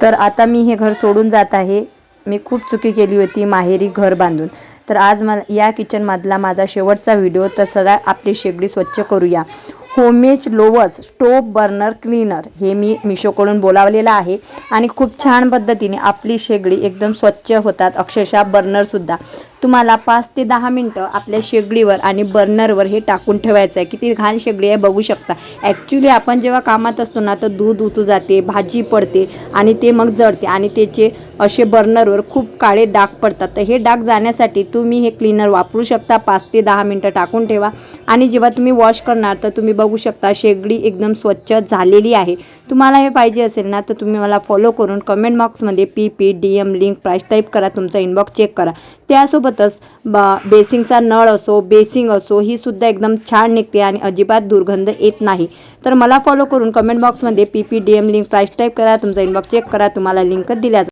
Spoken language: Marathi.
तर आता मी हे घर सोडून जात आहे। मी खूप चुकी केली होती माहेरी घर बांधून। तर आज मला या किचनमधला माझा शेवटचा व्हिडिओ। तर चला आपली शेगडी स्वच्छ करूया। होममेड लोव्हस स्टोव बर्नर क्लीनर हे मी मिशोकडून बोलावलेलं आहे आणि खूप छान पद्धतीने आपली शेगडी एकदम स्वच्छ होतात। अक्षरशः बर्नर सुद्धा तुम्हाला 5 ते 10 मिनिटं आपल्या शेगडीवर आणि बर्नरवर हे टाकून ठेवायचं आहे। किती घाण शेगडी आहे बघू शकता। ॲक्च्युली आपण जेव्हा कामात असतो ना तर दूध उतू जाते, भाजी पडते आणि ते मग जळते आणि त्याचे असे बर्नरवर खूप काळे डाग पडतात। तर हे डाग जाण्यासाठी तुम्ही हे क्लीनर वापरू शकता। 5 ते 10 मिनिटं टाकून ठेवा आणि जेव्हा तुम्ही वॉश करणार तर तुम्ही बघू शकता शेगडी एकदम स्वच्छ झालेली आहे। तुम्हाला हे पाहिजे असेल ना तर तुम्ही मला फॉलो करून कमेंट बॉक्समध्ये PPDM लिंक प्राइस टाईप करा, तुमचा इनबॉक्स चेक करा। त्यासोबतच बेसिंगचा नळ असो, बेसिंग असो ही सुद्धा एकदम छान निघते आणि अजिबात दुर्गंध येत नाही। तर मला फॉलो करून कमेंट बॉक्समध्ये PPDM लिंक प्राइस टाईप करा, तुमचा इनबॉक्स चेक करा, तुम्हाला लिंक दिल्या